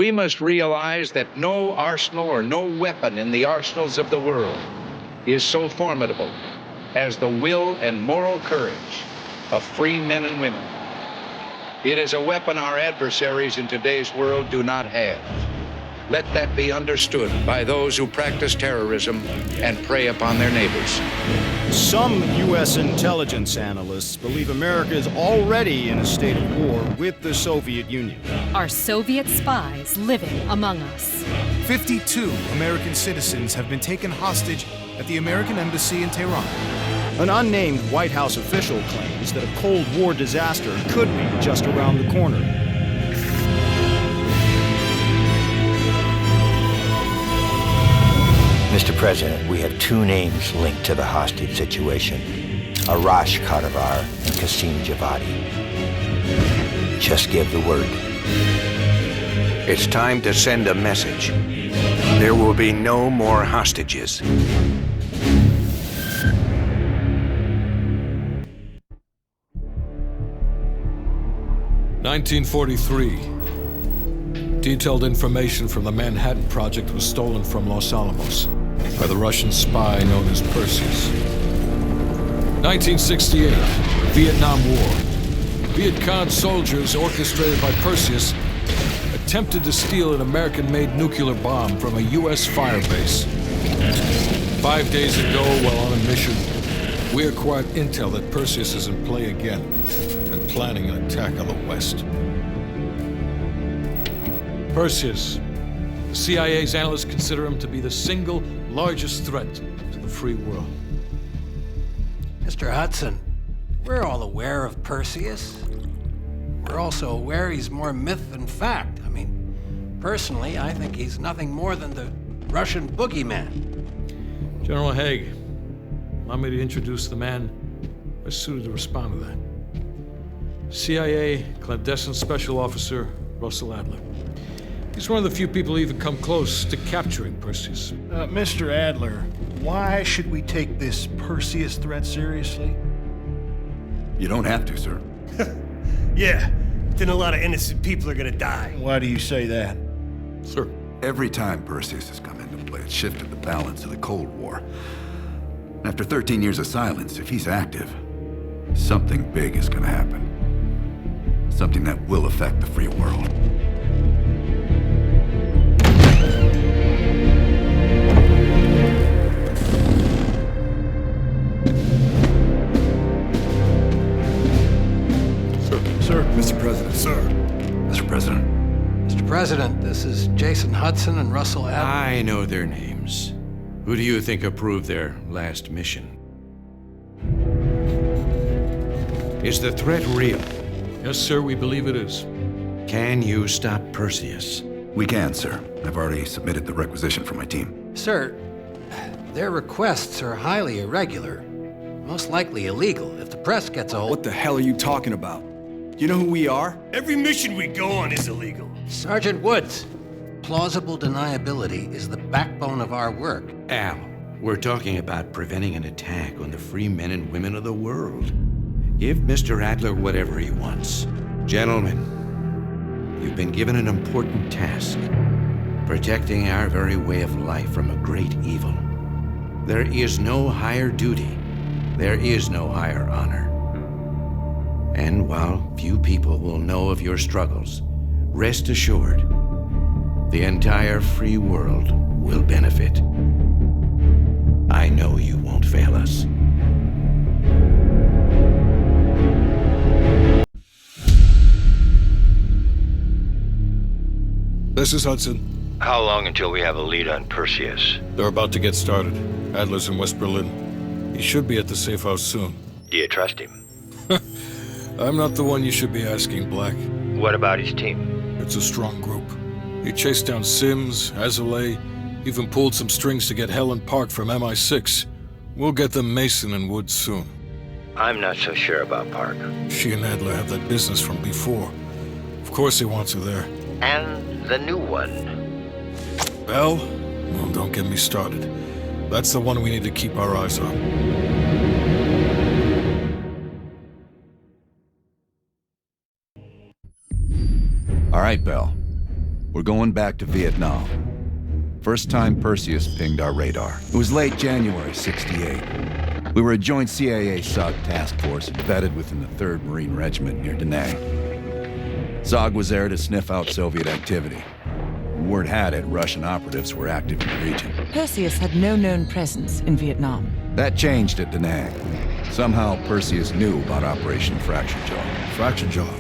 We must realize that no arsenal or no weapon in the arsenals of the world is so formidable as the will and moral courage of free men and women. It is a weapon our adversaries in today's world do not have. Let that be understood by those who practice terrorism and prey upon their neighbors. Some U.S. intelligence analysts believe America is already in a state of war with the Soviet Union. Are Soviet spies living among us? 52 American citizens have been taken hostage at the American embassy in Tehran. An unnamed White House official claims that a Cold War disaster could be just around the corner. Mr. President, we have two names linked to the hostage situation. Arash Kadivar and Qasim Javadi. Just give the word. It's time to send a message. There will be no more hostages. (1943). Detailed information from the Manhattan Project was stolen from Los Alamos by the Russian spy known as Perseus. 1968, Vietnam War. Viet Cong soldiers, orchestrated by Perseus, attempted to steal an American-made nuclear bomb from a U.S. firebase. 5 days ago, while on a mission, we acquired intel that Perseus is in play again and planning an attack on the West. Perseus. The CIA's analysts consider him to be the single largest threat to the free world. Mr. Hudson, we're all aware of Perseus. We're also aware he's more myth than fact. I mean, personally, I think he's nothing more than the Russian boogeyman. General Haig, allow me to introduce the man best suited to respond to that. CIA clandestine special officer Russell Adler. He's one of the few people who even come close to capturing Perseus. Mr. Adler, why should we take this Perseus threat seriously? You don't have to, sir. Yeah, then a lot of innocent people are gonna die. Why do you say that? Sir. Every time Perseus has come into play, it's shifted the balance of the Cold War. After 13 years of silence, if he's active, something big is gonna happen. Something that will affect the free world. Sir. Mr. President. Sir. Mr. President. Mr. President, this is Jason Hudson and Russell Adler. I know their names. Who do you think approved their last mission? Is the threat real? Yes, sir, we believe it is. Can you stop Perseus? We can, sir. I've already submitted the requisition for my team. Sir, their requests are highly irregular. Most likely illegal. If the press gets a hold... What the hell are you talking about? You know who we are? Every mission we go on is illegal. Sergeant Woods, plausible deniability is the backbone of our work. Al, we're talking about preventing an attack on the free men and women of the world. Give Mr. Adler whatever he wants. Gentlemen, you've been given an important task. Protecting our very way of life from a great evil. There is no higher duty. There is no higher honor. And while few people will know of your struggles, rest assured, the entire free world will benefit. I know you won't fail us. This is Hudson. How long until we have a lead on Perseus? They're about to get started. Adler's in West Berlin. He should be at the safe house soon. Do you trust him? I'm not the one you should be asking, Black. What about his team? It's a strong group. He chased down Sims, Azoulay, even pulled some strings to get Helen Park from MI6. We'll get them Mason and Woods soon. I'm not so sure about Park. She and Adler have that business from before. Of course he wants her there. And the new one. Bell? Well, don't get me started. That's the one we need to keep our eyes on. All right, Bell. We're going back to Vietnam. First time Perseus pinged our radar. It was late January '68. We were a joint CIA-SOG task force embedded within the 3rd Marine Regiment near Da Nang. SOG was there to sniff out Soviet activity. Word had it Russian operatives were active in the region. Perseus had no known presence in Vietnam. That changed at Da Nang. Somehow Perseus knew about Operation Fracture Jaw. Fracture Jaw.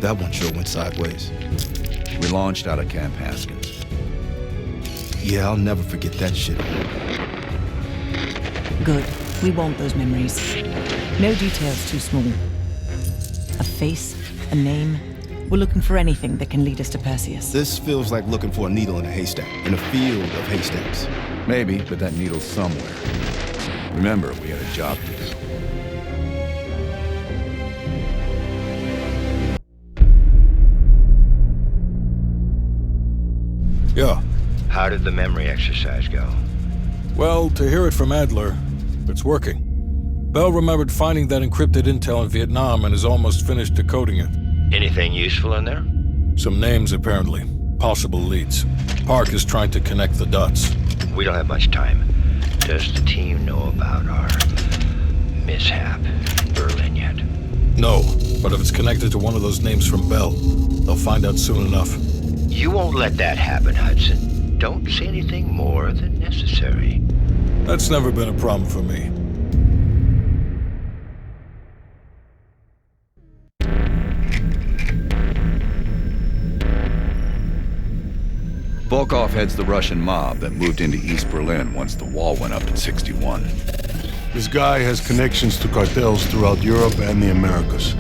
That one sure went sideways. We launched out of Camp Hastings. Yeah, I'll never forget that shit. Good. We want those memories. No details too small. A face, a name. We're looking for anything that can lead us to Perseus. This feels like looking for a needle in a haystack, in a field of haystacks. Maybe, but that needle's somewhere. Remember, we had a job to do. Yeah. How did the memory exercise go? Well, to hear it from Adler, it's working. Bell remembered finding that encrypted intel in Vietnam and is almost finished decoding it. Anything useful in there? Some names, apparently. Possible leads. Park is trying to connect the dots. We don't have much time. Does the team know about our mishap in Berlin yet? No, but if it's connected to one of those names from Bell, they'll find out soon enough. You won't let that happen, Hudson. Don't say anything more than necessary. That's never been a problem for me. Volkov heads the Russian mob that moved into East Berlin once the wall went up in '61. This guy has connections to cartels throughout Europe and the Americas.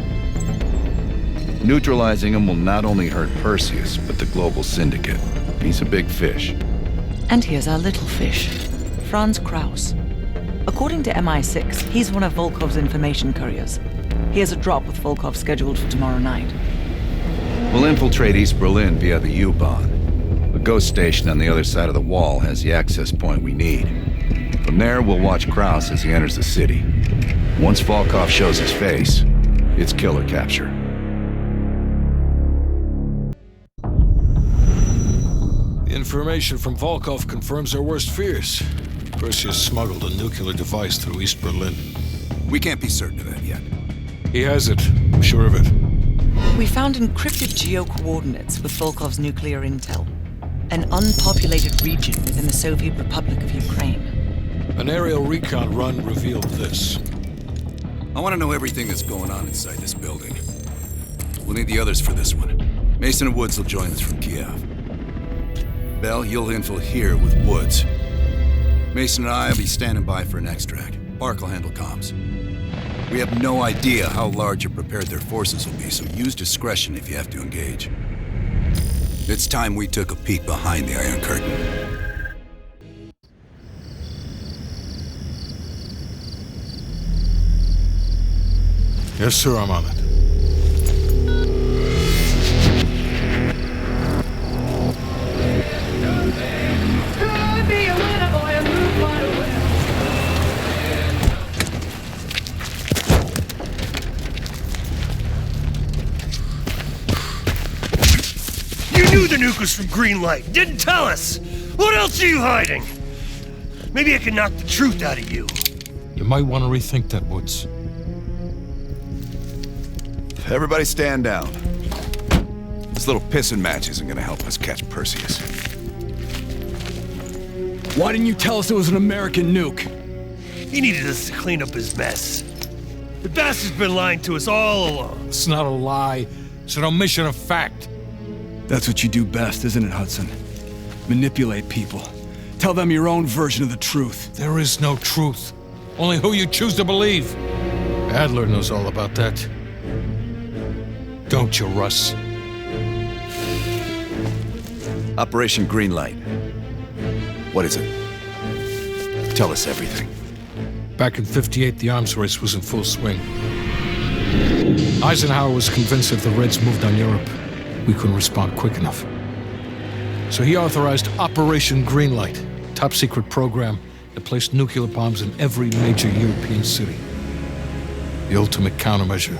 Neutralizing him will not only hurt Perseus, but the global syndicate. He's a big fish. And here's our little fish, Franz Kraus. According to MI6, he's one of Volkov's information couriers. He has a drop with Volkov scheduled for tomorrow night. We'll infiltrate East Berlin via the U-Bahn. The ghost station on the other side of the wall has the access point we need. From there, we'll watch Kraus as he enters the city. Once Volkov shows his face, it's killer capture. The information from Volkov confirms our worst fears. Perseus smuggled a nuclear device through East Berlin. We can't be certain of that yet. He has it, I'm sure of it. We found encrypted geo-coordinates with Volkov's nuclear intel. An unpopulated region within the Soviet Republic of Ukraine. An aerial recon run revealed this. I want to know everything that's going on inside this building. We'll need the others for this one. Mason and Woods will join us from Kiev. Bell, you'll infil here with Woods. Mason and I will be standing by for an extract. Park will handle comms. We have no idea how large or prepared their forces will be, so use discretion if you have to engage. It's time we took a peek behind the Iron Curtain. Yes, sir, I'm on it. The nuke was from green light. Didn't tell us. What else are you hiding? Maybe I can knock the truth out of you. You might want to rethink that, Woods. Everybody stand down. This little pissing match isn't gonna help us catch Perseus. Why didn't you tell us it was an American nuke? He needed us to clean up his mess. The bastard's been lying to us all along. It's not a lie. It's an omission of fact. That's what you do best, isn't it, Hudson? Manipulate people. Tell them your own version of the truth. There is no truth. Only who you choose to believe. Adler knows all about that. Don't you, Russ? Operation Greenlight. What is it? Tell us everything. Back in '58, the arms race was in full swing. Eisenhower was convinced if the Reds moved on Europe, we couldn't respond quick enough. So he authorized Operation Greenlight, a top-secret program that placed nuclear bombs in every major European city. The ultimate countermeasure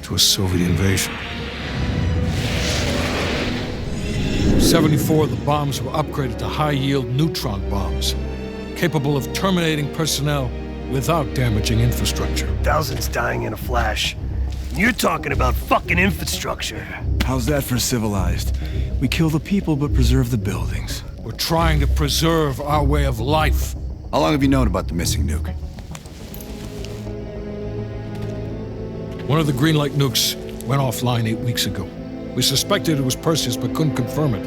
to a Soviet invasion. 74 of the bombs were upgraded to high-yield neutron bombs, capable of terminating personnel without damaging infrastructure. Thousands dying in a flash. You're talking about fucking infrastructure. How's that for civilized? We kill the people but preserve the buildings. We're trying to preserve our way of life. How long have you known about the missing nuke? One of the green light nukes went offline 8 weeks ago. We suspected it was Perseus, but couldn't confirm it.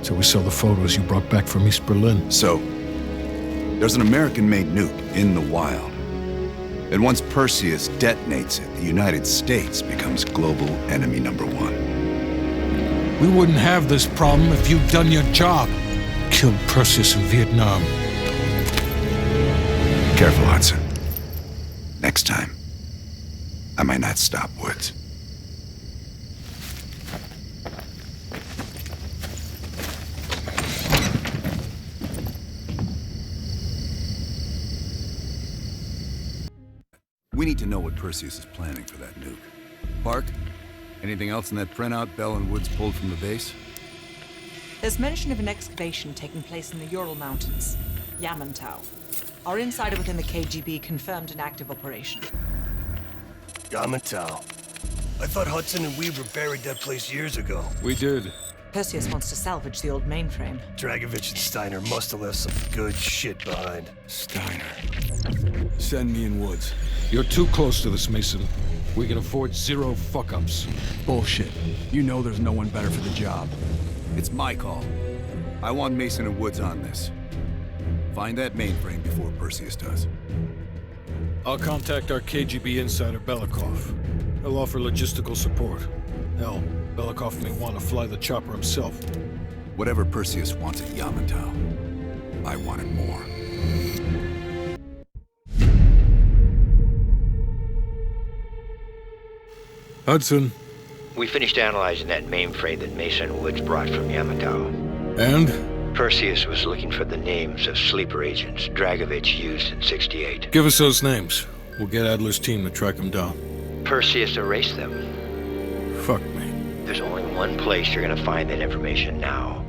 So we saw the photos you brought back from East Berlin. So, there's an American-made nuke in the wild. And once Perseus detonates it, the United States becomes global enemy #1. We wouldn't have this problem if you'd done your job. Killed Perseus in Vietnam. Careful, Hudson. Next time, I might not stop Woods. We need to know what Perseus is planning for that nuke. Park, anything else in that printout Bell and Woods pulled from the base? There's mention of an excavation taking place in the Ural Mountains, Yamantau. Our insider within the KGB confirmed an active operation. Yamantau. I thought Hudson and Weaver buried that place years ago. We did. Perseus wants to salvage the old mainframe. Dragovich and Steiner must have left some good shit behind. Steiner. Send me in Woods. You're too close to this, Mason. We can afford 0 fuck-ups. Bullshit. You know there's no one better for the job. It's my call. I want Mason and Woods on this. Find that mainframe before Perseus does. I'll contact our KGB insider, Belikov. He'll offer logistical support. Hell, Belikov may want to fly the chopper himself. Whatever Perseus wants at Yamantau, I want it more. Hudson. We finished analyzing that mainframe that Mason Woods brought from Yamantau. And? Perseus was looking for the names of sleeper agents Dragovich used in '68. Give us those names. We'll get Adler's team to track them down. Perseus erased them. Fuck me. There's only one place you're gonna find that information now.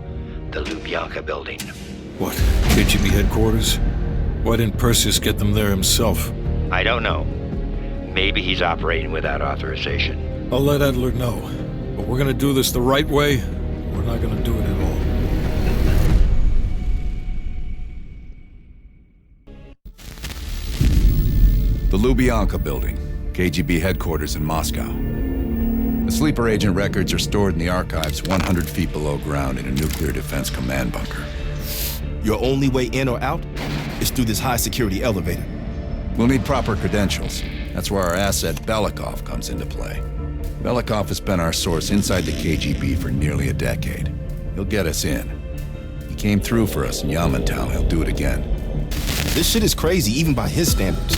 The Lubyanka building. What? KGB headquarters? Why didn't Perseus get them there himself? I don't know. Maybe he's operating without authorization. I'll let Adler know. But we're gonna do this the right way. We're not gonna do it at all. The Lubyanka building, KGB headquarters in Moscow. The sleeper agent records are stored in the archives 100 feet below ground in a nuclear defense command bunker. Your only way in or out is through this high-security elevator. We'll need proper credentials. That's where our asset Belikov comes into play. Belikov has been our source inside the KGB for nearly a decade. He'll get us in. He came through for us in Yamantau. He'll do it again. This shit is crazy, even by his standards.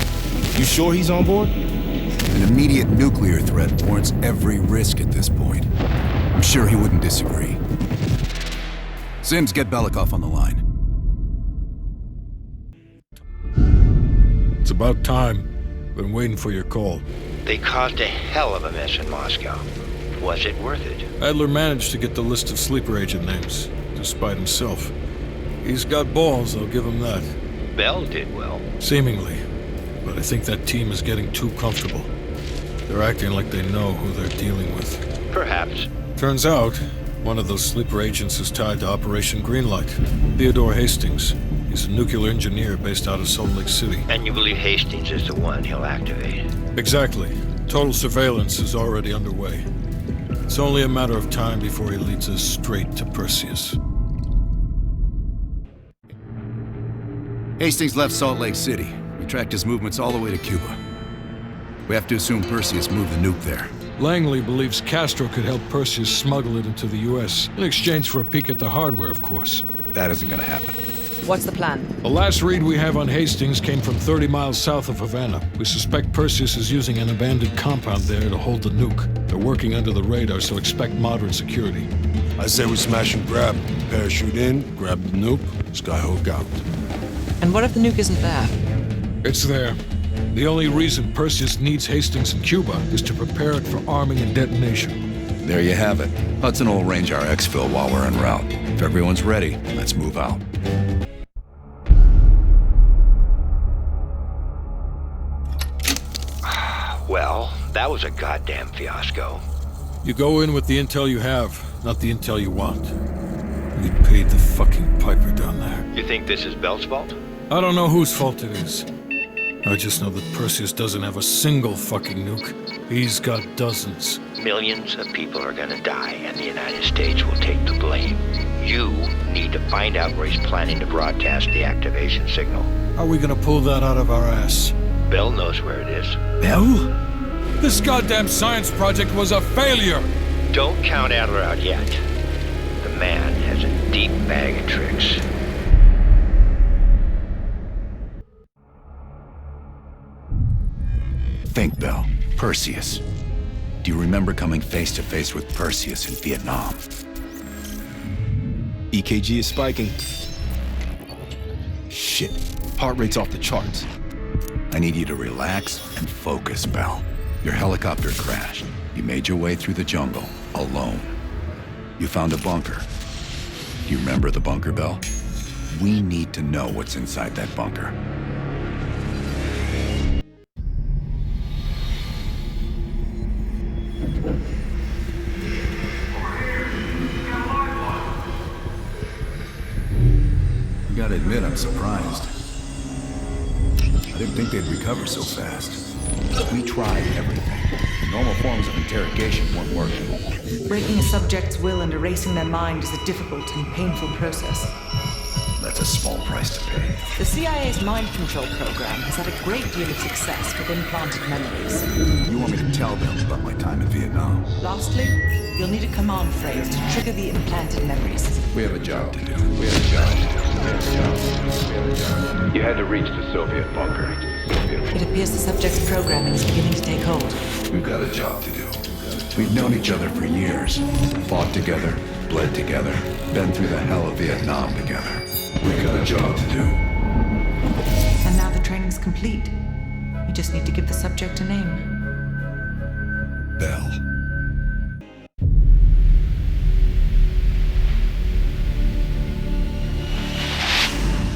You sure he's on board? An immediate nuclear threat warrants every risk at this point. I'm sure he wouldn't disagree. Sims, get Belikov on the line. It's about time. Been waiting for your call. They caused a hell of a mess in Moscow. Was it worth it? Adler managed to get the list of sleeper agent names, despite himself. He's got balls, I'll give him that. Bell did well. Seemingly. But I think that team is getting too comfortable. They're acting like they know who they're dealing with. Perhaps. Turns out, one of those sleeper agents is tied to Operation Greenlight. Theodore Hastings. He's a nuclear engineer based out of Salt Lake City. And you believe Hastings is the one he'll activate? Exactly. Total surveillance is already underway. It's only a matter of time before he leads us straight to Perseus. Hastings left Salt Lake City. We tracked his movements all the way to Cuba. We have to assume Perseus moved the nuke there. Langley believes Castro could help Perseus smuggle it into the US, in exchange for a peek at the hardware, of course. That isn't gonna happen. What's the plan? The last read we have on Hastings came from 30 miles south of Havana. We suspect Perseus is using an abandoned compound there to hold the nuke. They're working under the radar, so expect moderate security. I say we smash and grab. Parachute in, grab the nuke, skyhook out. And what if the nuke isn't there? It's there. The only reason Perseus needs Hastings in Cuba is to prepare it for arming and detonation. There you have it. Hudson will arrange our exfil while we're en route. If everyone's ready, let's move out. Well, that was a goddamn fiasco. You go in with the intel you have, not the intel you want. We paid the fucking piper down there. You think this is Bell's fault? I don't know whose fault it is. I just know that Perseus doesn't have a single fucking nuke. He's got dozens. Millions of people are gonna die, and the United States will take the blame. You need to find out where he's planning to broadcast the activation signal. How are we gonna pull that out of our ass? Bell knows where it is. Bell? This goddamn science project was a failure! Don't count Adler out yet. The man has a deep bag of tricks. Think, Bell. Perseus. Do you remember coming face to face with Perseus in Vietnam? EKG is spiking. Shit. Heart rate's off the charts. I need you to relax and focus, Bell. Your helicopter crashed. You made your way through the jungle, alone. You found a bunker. Do you remember the bunker, Bell? We need to know what's inside that bunker. I gotta admit, I'm surprised. I didn't think they'd recover so fast. We tried everything. Normal forms of interrogation weren't working. Breaking a subject's will and erasing their mind is a difficult and painful process. That's a small price to pay. The CIA's mind control program has had a great deal of success with implanted memories. You want me to tell them about my time in Vietnam? Lastly, you'll need a command phrase to trigger the implanted memories. We have a job to do. You had to reach the Soviet bunker. It appears the subject's programming is beginning to take hold. We've got a job to do. We've known each other for years. Fought together, bled together, been through the hell of Vietnam together. We've got a job to do. And now the training's complete. You just need to give the subject a name. Bell.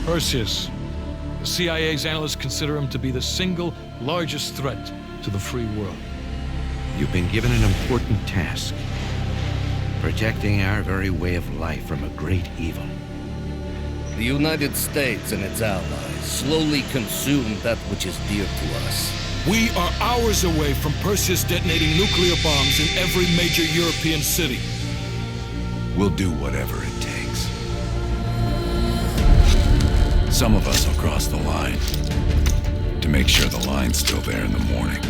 Perseus. The CIA's analysts consider him to be the single largest threat to the free world. You've been given an important task. Protecting our very way of life from a great evil. The United States and its allies slowly consume that which is dear to us. We are hours away from Perseus detonating nuclear bombs in every major European city. We'll do whatever it takes. Some of us will cross the line to make sure the line's still there in the morning.